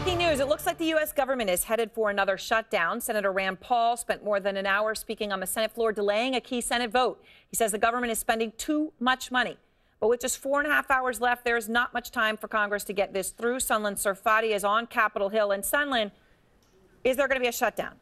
Breaking news, it looks like the U.S. government is headed for another shutdown. Senator Rand Paul spent more than an hour speaking on the Senate floor, delaying a key Senate vote. He says the government is spending too much money. But with just 4.5 hours left, there is not much time for Congress to get this through. Sunlen Sarfati is on Capitol Hill. And Sunlen, is there going to be a shutdown?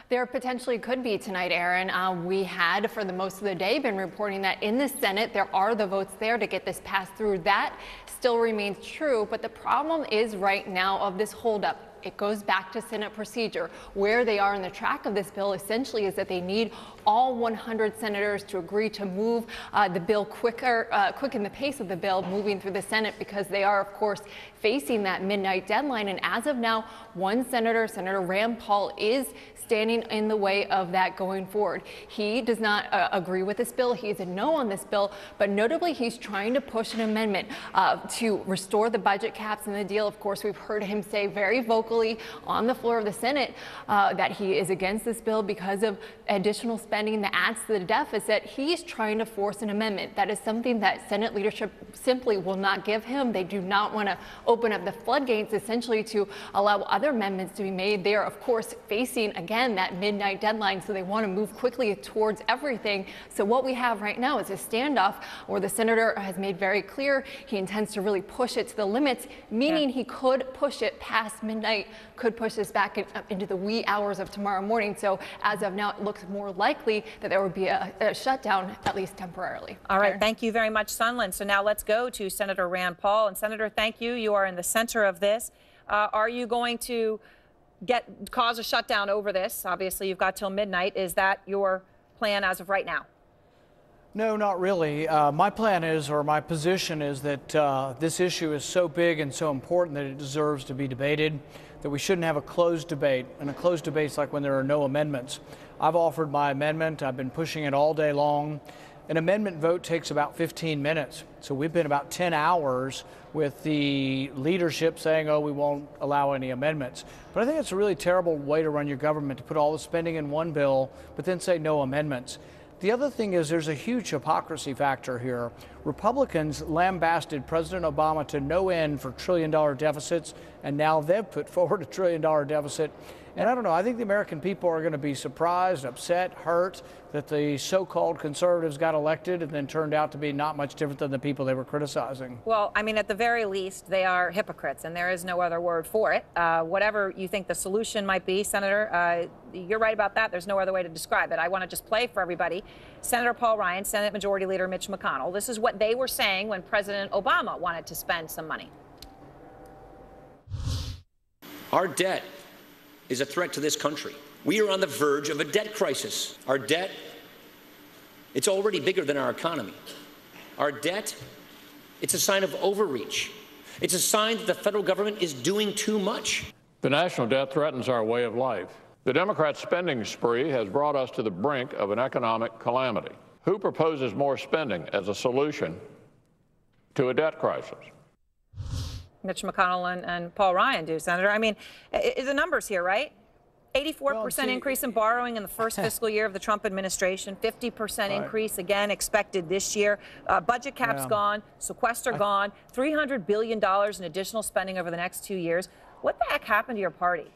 There potentially could be tonight, Aaron. We had, for the most of the day, been reporting that in the Senate, there are the votes there to get this passed through. That still remains true. But the problem is right now of this holdup. It goes back to Senate procedure. Where they are in the track of this bill essentially is that they need all 100 senators to agree to move the bill quicken the pace of the bill moving through the Senate, because they are, of course, facing that midnight deadline. And as of now, one senator, Senator Rand Paul, is standing in the way of that going forward. He does not agree with this bill. He is a no on this bill, but notably he's trying to push an amendment to restore the budget caps in the deal. Of course, we've heard him say very vocally on the floor of the Senate that he is against this bill because of additional spending that adds to the deficit. He's trying to force an amendment. That is something that Senate leadership simply will not give him. They do not want to open up the floodgates essentially to allow other amendments to be made. They are, of course, facing again that midnight deadline, so they want to move quickly towards everything. So what we have right now is a standoff where the senator has made very clear he intends to really push it to the limits, meaning he could push it past midnight, could push this back into the wee hours of tomorrow morning. So as of now, it looks more likely that there would be a shutdown, at least temporarily. All right. Thank you very much, Sunlen. So now let's go to Senator Rand Paul. And Senator, thank you. You are in the center of this. Are you going to cause a shutdown over this? Obviously, you've got till midnight. Is that your plan as of right now? No, not really. My plan is, or my position is, that this issue is so big and so important that it deserves to be debated, that we shouldn't have a closed debate. And a closed debate is like when there are no amendments. I've offered my amendment. I've been pushing it all day long. An amendment vote takes about 15 minutes. So we've been about 10 hours with the leadership saying, oh, we won't allow any amendments. But I think it's a really terrible way to run your government, to put all the spending in one bill, but then say no amendments. The other thing is there's a huge hypocrisy factor here. Republicans lambasted President Obama to no end for trillion-dollar deficits, and now they've put forward a trillion-dollar deficit. And I don't know, I think the American people are going to be surprised, upset, hurt that the so-called conservatives got elected and then turned out to be not much different than the people they were criticizing. Well, I mean, at the very least, they are hypocrites, and there is no other word for it. Whatever you think the solution might be, Senator, you're right about that. There's no other way to describe it. I want to just play for everybody. Senator Paul Ryan, Senate Majority Leader Mitch McConnell. This is what they were saying when President Obama wanted to spend some money. Our debt is a threat to this country. We are on the verge of a debt crisis. Our debt, it's already bigger than our economy. Our debt, it's a sign of overreach. It's a sign that the federal government is doing too much. The national debt threatens our way of life. The Democrat spending spree has brought us to the brink of an economic calamity. Who proposes more spending as a solution to a debt crisis? Mitch McConnell and Paul Ryan do, Senator. I mean, the numbers here, right? 84% increase in borrowing in the first fiscal year of the Trump administration, 50% increase again expected this year. Budget caps gone, sequester gone, $300 billion in additional spending over the next 2 years. What the heck happened to your party?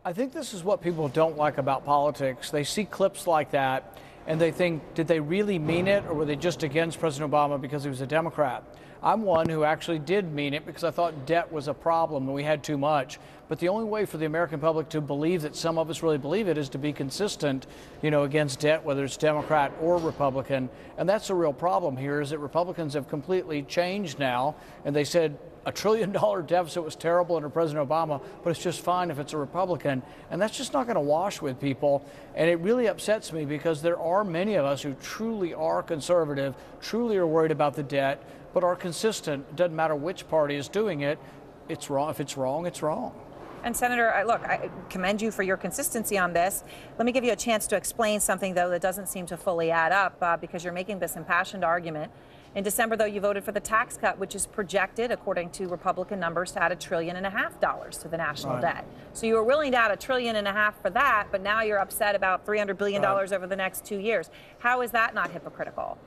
I think this is what people don't like about politics. They see clips like that and they think, did they really mean it, or were they just against President Obama because he was a Democrat? I'm one who actually did mean it because I thought debt was a problem and we had too much. But the only way for the American public to believe that some of us really believe it is to be consistent, against debt, whether it's Democrat or Republican. And that's a real problem here, is that Republicans have completely changed now. And they said a $1 trillion deficit was terrible under President Obama, but it's just fine if it's a Republican. And that's just not going to wash with people. And it really upsets me because there are many of us who truly are conservative, truly are worried about the debt, but are consistent. It doesn't matter which party is doing it. It's wrong. If it's wrong, it's wrong. And Senator, look, I commend you for your consistency on this. Let me give you a chance to explain something, though, that doesn't seem to fully add up because you're making this impassioned argument. In December, though, you voted for the tax cut, which is projected, according to Republican numbers, to add $1.5 trillion to the national debt. So you were willing to add $1.5 trillion for that, but now you're upset about $300 billion over the next 2 years. How is that not hypocritical?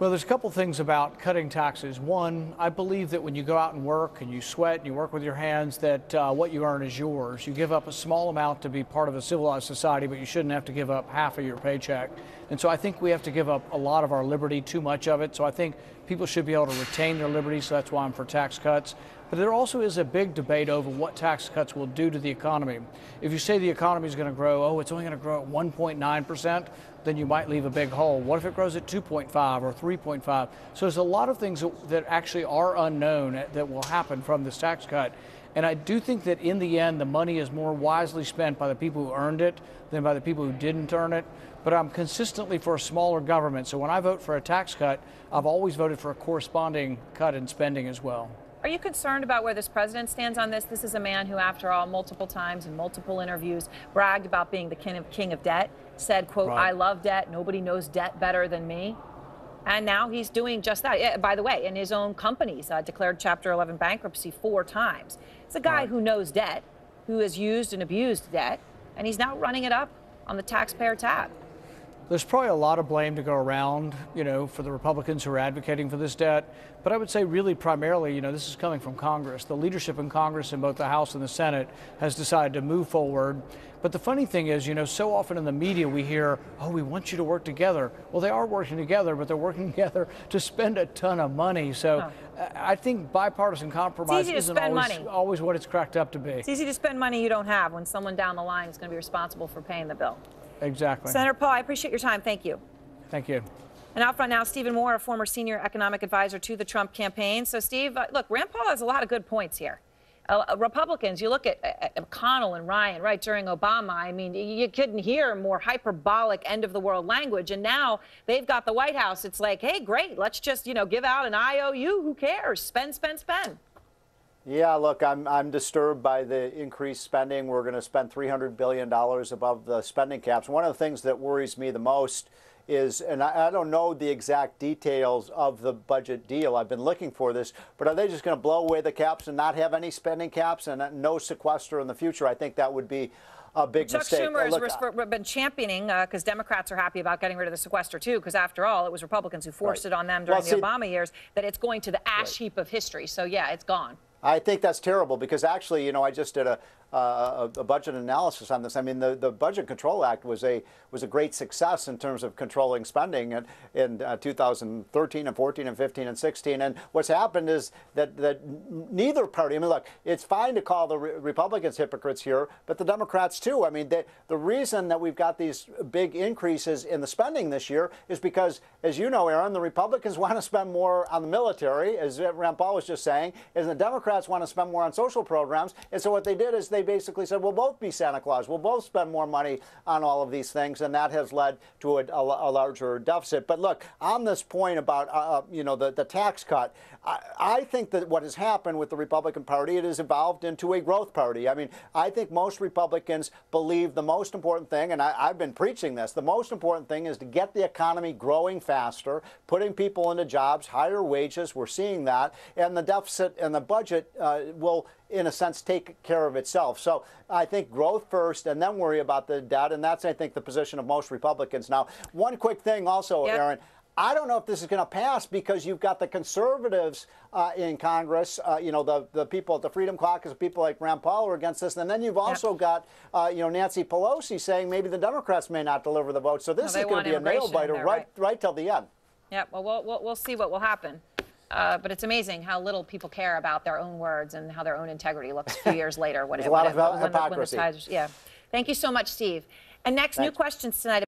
Well, there's a couple things about cutting taxes. One, I believe that when you go out and work and you sweat and you work with your hands, that what you earn is yours. You give up a small amount to be part of a civilized society, but you shouldn't have to give up half of your paycheck. And so I think we have to give up a lot of our liberty, too much of it. So I think people should be able to retain their liberty. So that's why I'm for tax cuts. But there also is a big debate over what tax cuts will do to the economy. If you say the economy is going to grow, oh, it's only going to grow at 1.9%, then you might leave a big hole. What if it grows at 2.5 or 3.5? So there's a lot of things that actually are unknown that will happen from this tax cut. And I do think that in the end, the money is more wisely spent by the people who earned it than by the people who didn't earn it. But I'm consistently for a smaller government. So when I vote for a tax cut, I've always voted for a corresponding cut in spending as well. Are you concerned about where this president stands on this? This is a man who, after all, multiple times in multiple interviews, bragged about being the king of debt, said, quote, Right. I love debt. Nobody knows debt better than me. And now he's doing just that. Yeah, by the way, in his own companies, declared Chapter 11 bankruptcy 4 times. It's a guy Right. who knows debt, who has used and abused debt, and he's now running it up on the taxpayer tab. There's probably a lot of blame to go around, for the Republicans who are advocating for this debt. But I would say really primarily, this is coming from Congress. The leadership in Congress in both the House and the Senate has decided to move forward. But the funny thing is, so often in the media we hear, oh, we want you to work together. Well, they are working together, but they're working together to spend a ton of money. So I think bipartisan compromise isn't always what it's cracked up to be. It's easy to spend money you don't have when someone down the line is going to be responsible for paying the bill. Exactly. Senator Paul, I appreciate your time. Thank you. Thank you. And out front now, Stephen Moore, a former senior economic advisor to the Trump campaign. So, Steve, look, Rand Paul has a lot of good points here. Republicans, you look at McConnell and Ryan, right, during Obama, I mean, you couldn't hear more hyperbolic end-of-the-world language. And now they've got the White House. It's like, hey, great, let's just, give out an IOU. Who cares? Spend, spend, spend. Yeah, look, I'm disturbed by the increased spending. We're going to spend $300 billion above the spending caps. One of the things that worries me the most is, and I don't know the exact details of the budget deal. I've been looking for this, but are they just going to blow away the caps and not have any spending caps and no sequester in the future? I think that would be a big mistake. Chuck Schumer has been championing, because Democrats are happy about getting rid of the sequester, too, because after all, it was Republicans who forced it on them during the Obama years, that it's going to the ash heap of history. So, yeah, it's gone. I think that's terrible because actually, I just did a budget analysis on this. I mean, the Budget Control Act was a great success in terms of controlling spending in 2013 and 14 and 15 and 16. And what's happened is that neither party, I mean, look, it's fine to call the Republicans hypocrites here, but the Democrats too. I mean, the reason that we've got these big increases in the spending this year is because, as you know, Aaron, the Republicans want to spend more on the military, as Rand Paul was just saying, and the Democrats want to spend more on social programs. And so what they did is they basically said, we'll both be Santa Claus. We'll both spend more money on all of these things. And that has led to a larger deficit. But look, on this point about, the tax cut, I think that what has happened with the Republican Party, it has evolved into a growth party. I mean, I think most Republicans believe the most important thing, and I've been preaching this, the most important thing is to get the economy growing faster, putting people into jobs, higher wages. We're seeing that. And the deficit and the budget will, in a sense, take care of itself. So I think growth first and then worry about the debt. And that's, I think, the position of most Republicans. Now, one quick thing also, Aaron. I don't know if this is going to pass because you've got the conservatives in Congress, the people at the Freedom Caucus, people like Rand Paul are against this. And then you've also got, Nancy Pelosi saying maybe the Democrats may not deliver the vote. So this is going to be a nail-biter right till the end. Yeah, well, we'll see what will happen. But it's amazing how little people care about their own words and how their own integrity looks a few years later. There's a lot of hypocrisy. Yeah. Thank you so much, Steve. And next, new questions tonight.